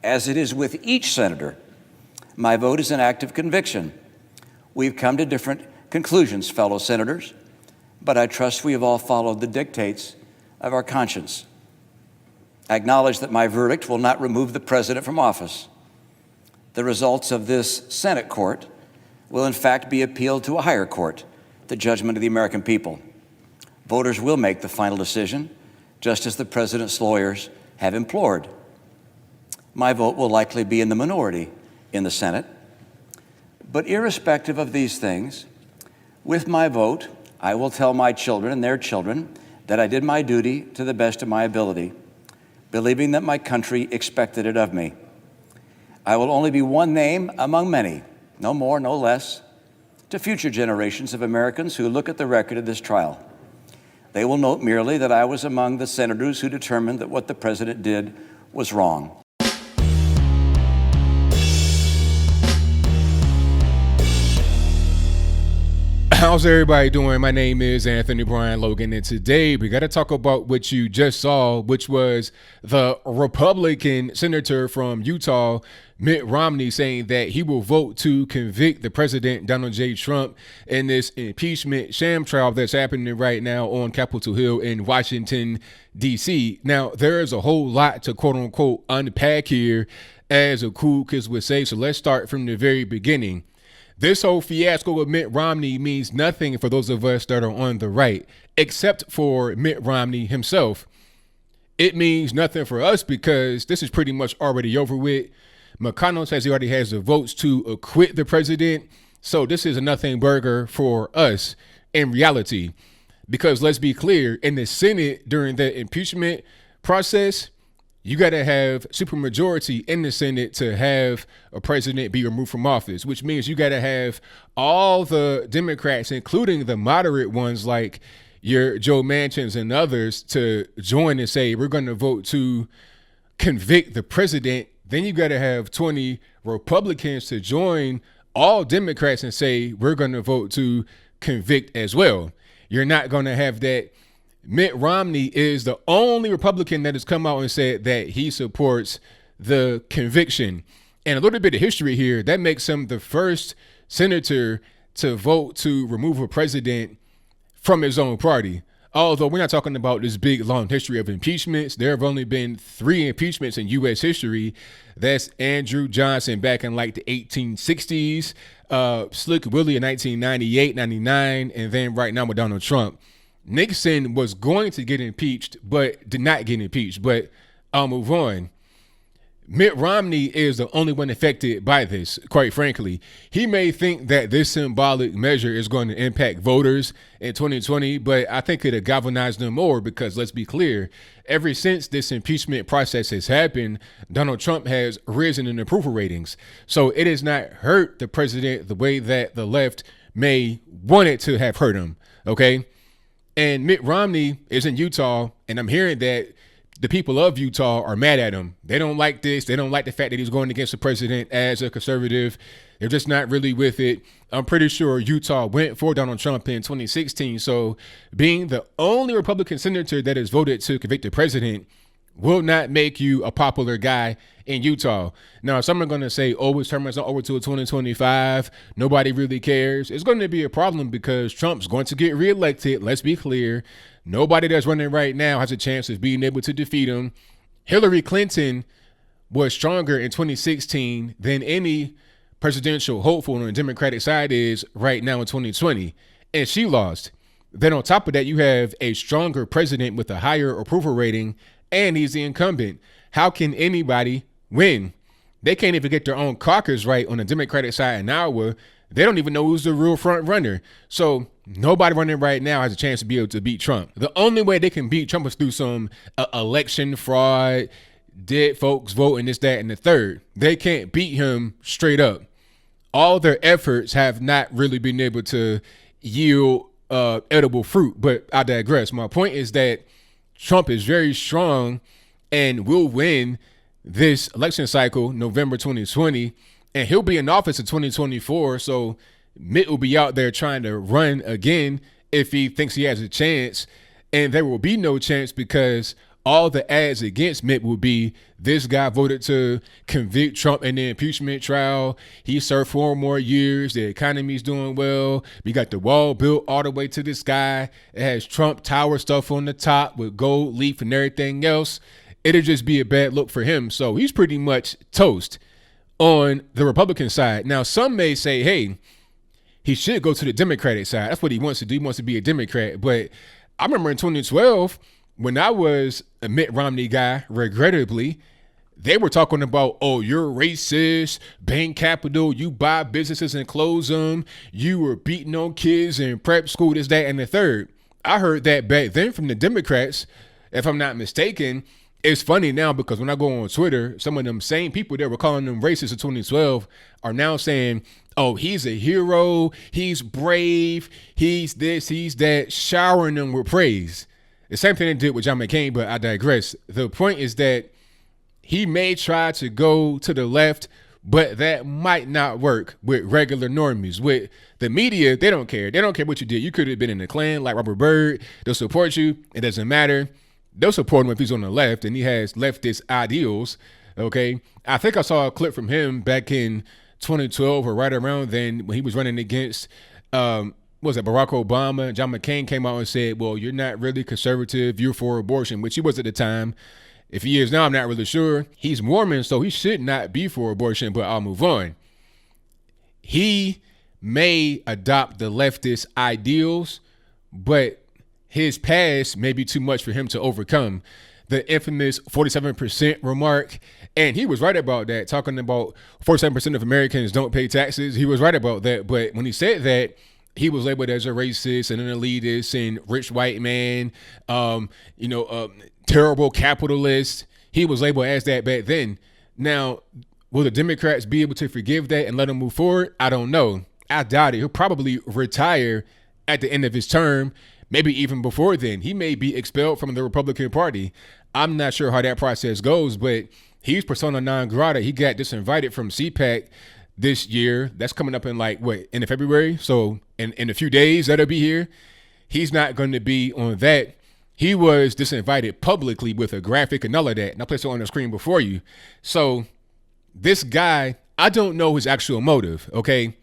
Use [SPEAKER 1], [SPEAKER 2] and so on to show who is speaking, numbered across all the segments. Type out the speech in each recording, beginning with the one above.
[SPEAKER 1] as it is with each senator, my vote is an act of conviction. We've come to different conclusions, fellow senators, but I trust we have all followed the dictates of our conscience. I acknowledge that my verdict will not remove the president from office. The results of this Senate court will in fact be appealed to a higher court, the judgment of the American people. Voters will make the final decision, just as the president's lawyers have implored. My vote will likely be in the minority in the Senate. But irrespective of these things, with my vote, I will tell my children and their children that I did my duty to the best of my ability, believing that my country expected it of me. I will only be one name among many, no more, no less, to future generations of Americans who look at the record of this trial. They will note merely that I was among the senators who determined that what the president did was wrong.
[SPEAKER 2] How's everybody doing? My name is Anthony Brian Logan, and today we got to talk about what you just saw, which was the Republican senator from Utah, Mitt Romney, saying that he will vote to convict the president, Donald J. Trump, in this impeachment sham trial that's happening right now on Capitol Hill in Washington, D.C. Now, there is a whole lot to quote unquote unpack here, as a cool kids would say. So let's start from the very beginning. This whole fiasco with Mitt Romney means nothing for those of us that are on the right, except for Mitt Romney himself. It means nothing for us because this is pretty much already over with. McConnell says he already has the votes to acquit the president. So this is a nothing burger for us in reality. Because let's be clear, in the Senate during the impeachment process, you got to have supermajority in the Senate to have a president be removed from office, which means you got to have all the Democrats, including the moderate ones like your Joe Manchins and others, to join and say, we're going to vote to convict the president. Then you got to have 20 Republicans to join all Democrats and say, we're going to vote to convict as well. You're not going to have that. Mitt Romney is the only Republican that has come out and said that he supports the conviction. And a little bit of history here, that makes him the first senator to vote to remove a president from his own party. Although we're not talking about this big, long history of impeachments. There have only been 3 impeachments in U.S. history. That's Andrew Johnson back in like the 1860s, Slick Willie in 1998, 99, and then right now with Donald Trump. Nixon was going to get impeached, but did not get impeached. But I'll move on. Mitt Romney is the only one affected by this, quite frankly. He may think that this symbolic measure is going to impact voters in 2020, but I think it'll galvanize them more because, let's be clear, ever since this impeachment process has happened, Donald Trump has risen in approval ratings. So it has not hurt the president the way that the left may want it to have hurt him, okay? And Mitt Romney is in Utah, and I'm hearing that the people of Utah are mad at him. They don't like this. They don't like the fact that he's going against the president as a conservative. They're just not really with it. I'm pretty sure Utah went for Donald Trump in 2016. So being the only Republican senator that has voted to convict the president will not make you a popular guy in Utah. Now, some are going to say, oh, his term is not over till 2025. Nobody really cares. It's going to be a problem because Trump's going to get reelected. Let's be clear. Nobody that's running right now has a chance of being able to defeat him. Hillary Clinton was stronger in 2016 than any presidential hopeful on the Democratic side is right now in 2020. And she lost. Then on top of that, you have a stronger president with a higher approval rating, and he's the incumbent. How can anybody win? They can't even get their own caucus right on the Democratic side in Iowa. They don't even know who's the real front runner. So nobody running right now has a chance to be able to beat Trump. The only way they can beat Trump is through some election fraud, dead folks voting, this, that, and the third. They can't beat him straight up. All their efforts have not really been able to yield edible fruit, but I digress. My point is that Trump is very strong and will win this election cycle, November 2020, and he'll be in office in 2024. So Mitt will be out there trying to run again if he thinks he has a chance. And there will be no chance because all the ads against Mitt will be, this guy voted to convict Trump in the impeachment trial. He served 4 more years. The economy's doing well. We got the wall built all the way to the sky. It has Trump Tower stuff on the top with gold leaf and everything else. It'll just be a bad look for him. So he's pretty much toast on the Republican side. Now, some may say, hey, he should go to the Democratic side. That's what he wants to do. He wants to be a Democrat. But I remember in 2012, when I was a Mitt Romney guy, regrettably, they were talking about, oh, you're racist, bank capital, you buy businesses and close them, you were beating on kids in prep school, this, that, and the third. I heard that back then from the Democrats, if I'm not mistaken. It's funny now because when I go on Twitter, some of them same people that were calling them racist in 2012 are now saying, oh, he's a hero, he's brave, he's this, he's that, showering them with praise. The same thing they did with John McCain, but I digress. The point is that he may try to go to the left, but that might not work with regular normies. With the media, they don't care. They don't care what you did. You could have been in the Klan like Robert Byrd. They'll support you. It doesn't matter. They'll support him if he's on the left and he has leftist ideals. Okay. I think I saw a clip from him back in 2012 or right around then when he was running against, was it Barack Obama? John McCain came out and said, well, you're not really conservative. You're for abortion, which he was at the time. If he is now, I'm not really sure. He's Mormon, so he should not be for abortion, but I'll move on. He may adopt the leftist ideals, but his past may be too much for him to overcome. The infamous 47% remark, and he was right about that, talking about 47% of Americans don't pay taxes. He was right about that, but when he said that, he was labeled as a racist and an elitist and rich white man, terrible capitalist. He was labeled as that back then. Now, will the Democrats be able to forgive that and let him move forward? I don't know. I doubt it. He'll probably retire at the end of his term. Maybe even before then. He may be expelled from the Republican Party. I'm not sure how that process goes, but he's persona non grata. He got disinvited from CPAC this year. That's coming up in end of February? So in a few days, that'll be here. He's not going to be on that. He was disinvited publicly with a graphic and all of that. And I placed it on the screen before you. So this guy, I don't know his actual motive, okay?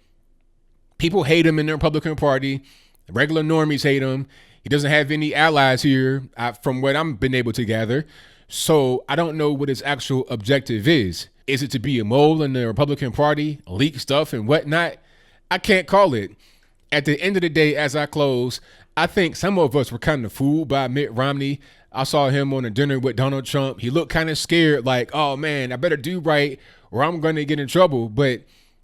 [SPEAKER 2] People hate him in the Republican Party. Regular normies hate him. He doesn't have any allies here, from what I've been able to gather. So I don't know what his actual objective is. Is it to be a mole in the Republican Party, leak stuff and whatnot? I can't call it. At the end of the day, as I close, I think some of us were kind of fooled by Mitt Romney. I saw him on a dinner with Donald Trump. He looked kind of scared, like, oh man, I better do right or I'm going to get in trouble. But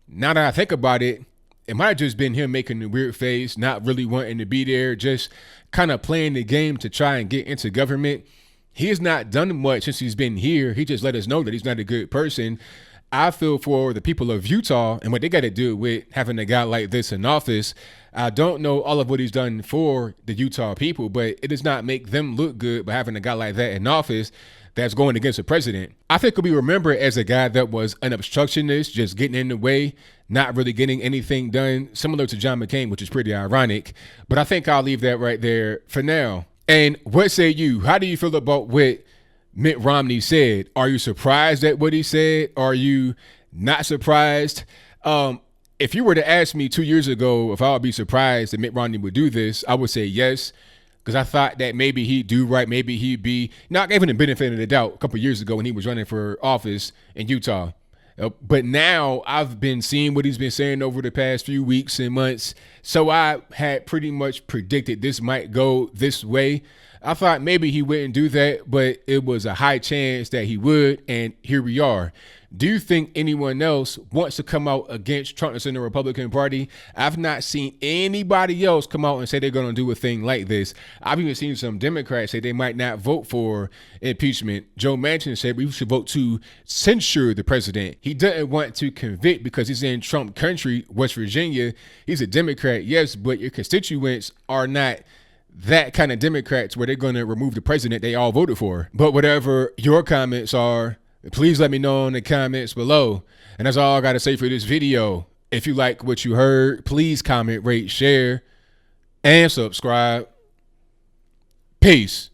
[SPEAKER 2] now that I think about it, it might have just been him making a weird face, not really wanting to be there, just kind of playing the game to try and get into government. He has not done much since he's been here. He just let us know that he's not a good person. I feel for the people of Utah and what they got to do with having a guy like this in office. I don't know all of what he's done for the Utah people, but it does not make them look good by having a guy like that in office that's going against the president. I think he'll be remembered as a guy that was an obstructionist, just getting in the way, not really getting anything done, similar to John McCain, which is pretty ironic. But I think I'll leave that right there for now. And what say you? How do you feel about what Mitt Romney said? Are you surprised at what he said? Are you not surprised? If you were to ask me 2 years ago if I would be surprised that Mitt Romney would do this, I would say yes. Because I thought that maybe he'd do right. Maybe he'd be, not giving him the benefit of the doubt a couple of years ago when he was running for office in Utah. But now I've been seeing what he's been saying over the past few weeks and months. So I had pretty much predicted this might go this way. I thought maybe he wouldn't do that, but it was a high chance that he would. And here we are. Do you think anyone else wants to come out against Trump in the Republican Party? I've not seen anybody else come out and say they're going to do a thing like this. I've even seen some Democrats say they might not vote for impeachment. Joe Manchin said we should vote to censure the president. He doesn't want to convict because he's in Trump country, West Virginia. He's a Democrat, yes, but your constituents are not that kind of Democrats where they're going to remove the president they all voted for. But whatever your comments are, please let me know in the comments below. And that's all I got to say for this video. If you like what you heard, please comment, rate, share, and subscribe. Peace.